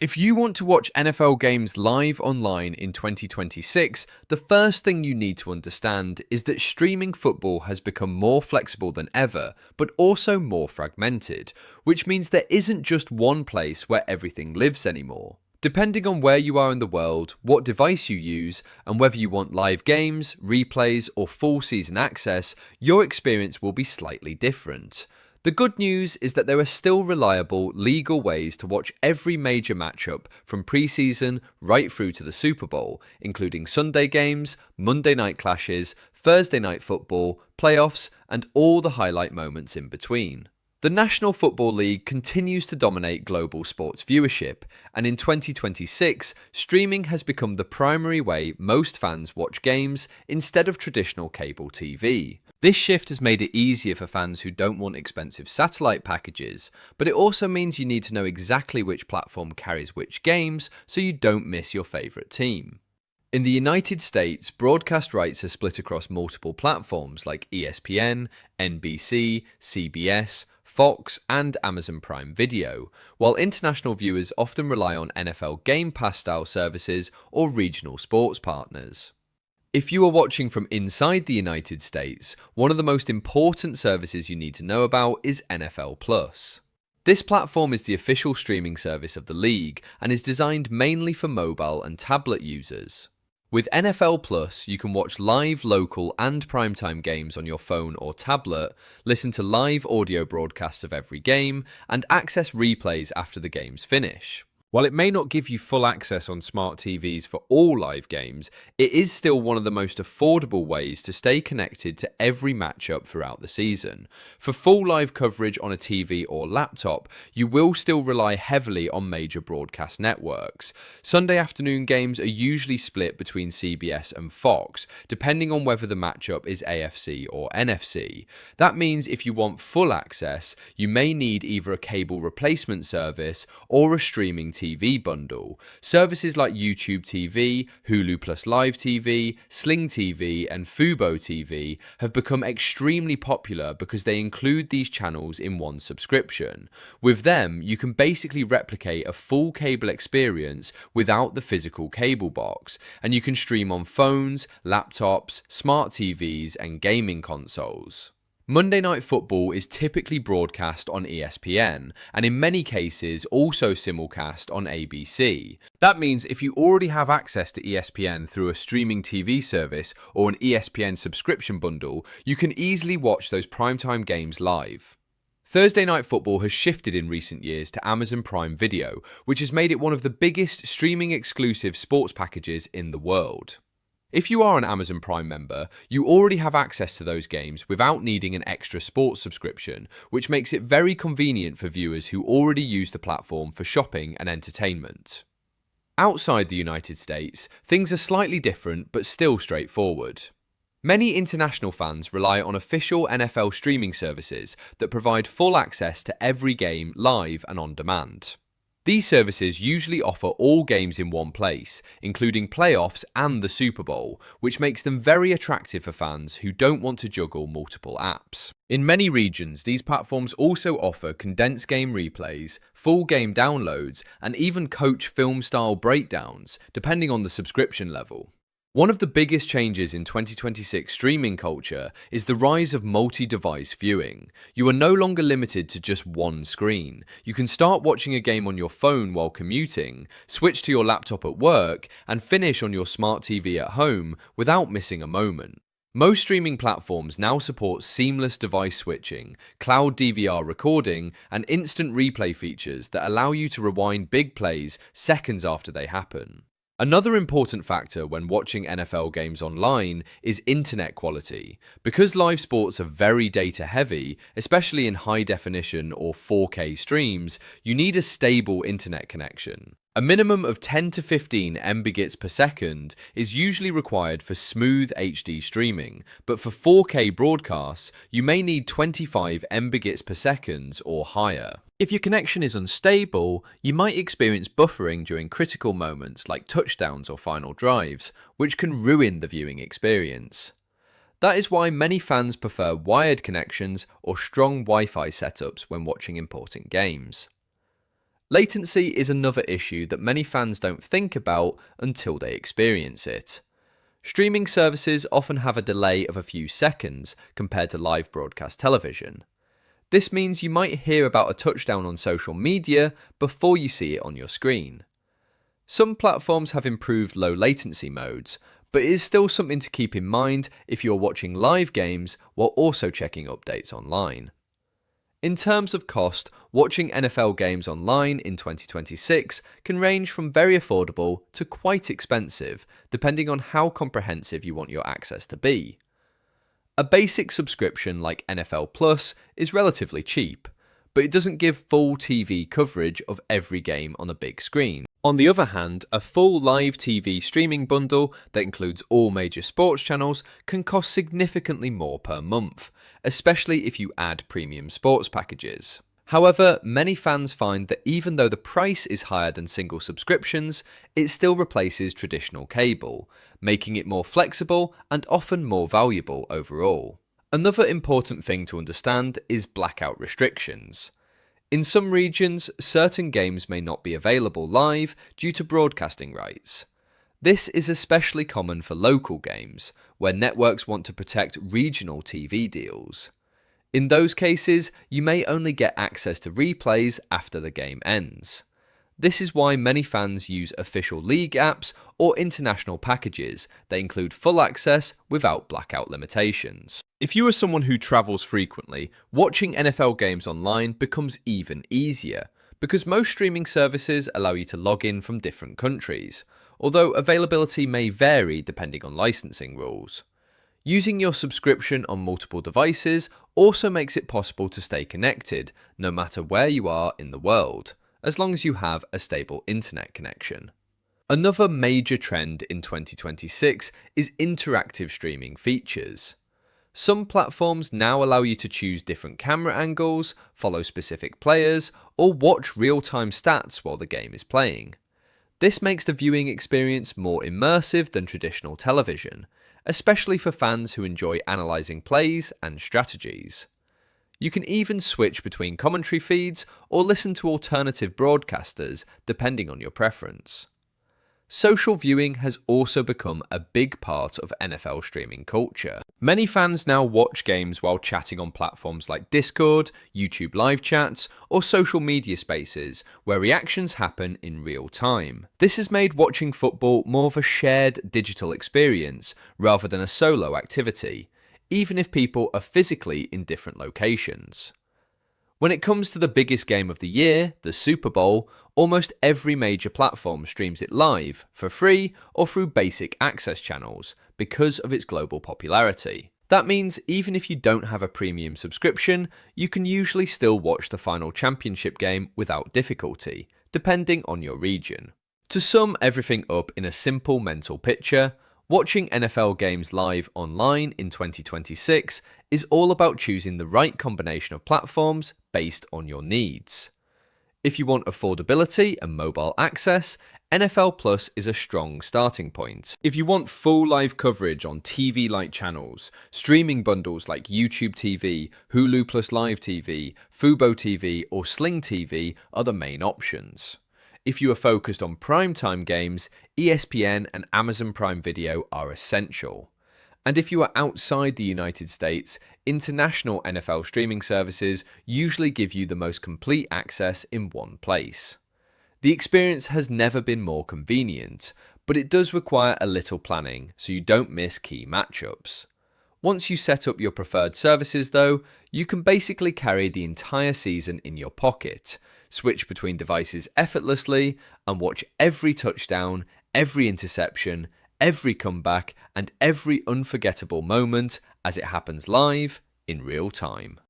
If you want to watch NFL games live online in 2026, the first thing you need to understand is that streaming football has become more flexible than ever, but also more fragmented, which means there isn't just one place where everything lives anymore. Depending on where you are in the world, what device you use, and whether you want live games, replays, or full season access, your experience will be slightly different. The good news is that there are still reliable, legal ways to watch every major matchup from preseason right through to the Super Bowl, including Sunday games, Monday night clashes, Thursday night football, playoffs, and all the highlight moments in between. The National Football League continues to dominate global sports viewership, and in 2026, streaming has become the primary way most fans watch games instead of traditional cable TV. This shift has made it easier for fans who don't want expensive satellite packages, but it also means you need to know exactly which platform carries which games so you don't miss your favourite team. In the United States, broadcast rights are split across multiple platforms like ESPN, NBC, CBS, Fox, and Amazon Prime Video, while international viewers often rely on NFL Game Pass style services or regional sports partners. If you are watching from inside the United States, one of the most important services you need to know about is NFL Plus. This platform is the official streaming service of the league and is designed mainly for mobile and tablet users. With NFL Plus, you can watch live, local, and primetime games on your phone or tablet, listen to live audio broadcasts of every game, and access replays after the games finish. While it may not give you full access on smart TVs for all live games, it is still one of the most affordable ways to stay connected to every matchup throughout the season. For full live coverage on a TV or laptop, you will still rely heavily on major broadcast networks. Sunday afternoon games are usually split between CBS and Fox, depending on whether the matchup is AFC or NFC. That means if you want full access, you may need either a cable replacement service or a streaming TV bundle. Services like YouTube TV, Hulu Plus Live TV, Sling TV, and Fubo TV have become extremely popular because they include these channels in one subscription. With them, you can basically replicate a full cable experience without the physical cable box, and you can stream on phones, laptops, smart TVs, and gaming consoles. Monday Night Football is typically broadcast on ESPN, and in many cases also simulcast on ABC. That means if you already have access to ESPN through a streaming TV service or an ESPN subscription bundle, you can easily watch those primetime games live. Thursday Night Football has shifted in recent years to Amazon Prime Video, which has made it one of the biggest streaming exclusive sports packages in the world. If you are an Amazon Prime member, you already have access to those games without needing an extra sports subscription, which makes it very convenient for viewers who already use the platform for shopping and entertainment. Outside the United States, things are slightly different but still straightforward. Many international fans rely on official NFL streaming services that provide full access to every game live and on demand. These services usually offer all games in one place, including playoffs and the Super Bowl, which makes them very attractive for fans who don't want to juggle multiple apps. In many regions, these platforms also offer condensed game replays, full game downloads, and even coach film-style breakdowns, depending on the subscription level. One of the biggest changes in 2026 streaming culture is the rise of multi-device viewing. You are no longer limited to just one screen. You can start watching a game on your phone while commuting, switch to your laptop at work, and finish on your smart TV at home without missing a moment. Most streaming platforms now support seamless device switching, cloud DVR recording, and instant replay features that allow you to rewind big plays seconds after they happen. Another important factor when watching NFL games online is internet quality. Because live sports are very data heavy, especially in high definition or 4K streams, you need a stable internet connection. A minimum of 10 to 15 Mbps per second is usually required for smooth HD streaming, but for 4K broadcasts, you may need 25 Mbps per second or higher. If your connection is unstable, you might experience buffering during critical moments like touchdowns or final drives, which can ruin the viewing experience. That is why many fans prefer wired connections or strong Wi-Fi setups when watching important games. Latency is another issue that many fans don't think about until they experience it. Streaming services often have a delay of a few seconds compared to live broadcast television. This means you might hear about a touchdown on social media before you see it on your screen. Some platforms have improved low latency modes, but it is still something to keep in mind if you're watching live games while also checking updates online. In terms of cost, watching NFL games online in 2026 can range from very affordable to quite expensive, depending on how comprehensive you want your access to be. A basic subscription like NFL Plus is relatively cheap, but it doesn't give full TV coverage of every game on a big screen. On the other hand, a full live TV streaming bundle that includes all major sports channels can cost significantly more per month, especially if you add premium sports packages. However, many fans find that even though the price is higher than single subscriptions, it still replaces traditional cable, making it more flexible and often more valuable overall. Another important thing to understand is blackout restrictions. In some regions, certain games may not be available live due to broadcasting rights. This is especially common for local games, where networks want to protect regional TV deals. In those cases, you may only get access to replays after the game ends. This is why many fans use official league apps or international packages that include full access without blackout limitations. If you are someone who travels frequently, watching NFL games online becomes even easier, because most streaming services allow you to log in from different countries, although availability may vary depending on licensing rules. Using your subscription on multiple devices also makes it possible to stay connected, no matter where you are in the world, as long as you have a stable internet connection. Another major trend in 2026 is interactive streaming features. Some platforms now allow you to choose different camera angles, follow specific players, or watch real-time stats while the game is playing. This makes the viewing experience more immersive than traditional television, especially for fans who enjoy analysing plays and strategies. You can even switch between commentary feeds or listen to alternative broadcasters depending on your preference. Social viewing has also become a big part of NFL streaming culture. Many fans now watch games while chatting on platforms like Discord, YouTube live chats, or social media spaces, where reactions happen in real time. This has made watching football more of a shared digital experience rather than a solo activity, even if people are physically in different locations. When it comes to the biggest game of the year, the Super Bowl, almost every major platform streams it live, for free or through basic access channels, because of its global popularity. That means even if you don't have a premium subscription, you can usually still watch the final championship game without difficulty, depending on your region. To sum everything up in a simple mental picture, watching NFL games live online in 2026 is all about choosing the right combination of platforms based on your needs. If you want affordability and mobile access, NFL Plus is a strong starting point. If you want full live coverage on TV-like channels, streaming bundles like YouTube TV, Hulu Plus Live TV, Fubo TV, or Sling TV are the main options. If you are focused on primetime games, ESPN and Amazon Prime Video are essential. And if you are outside the United States, international NFL streaming services usually give you the most complete access in one place. The experience has never been more convenient, but it does require a little planning so you don't miss key matchups. Once you set up your preferred services though, you can basically carry the entire season in your pocket, switch between devices effortlessly, and watch every touchdown, every interception, every comeback, and every unforgettable moment as it happens live in real time.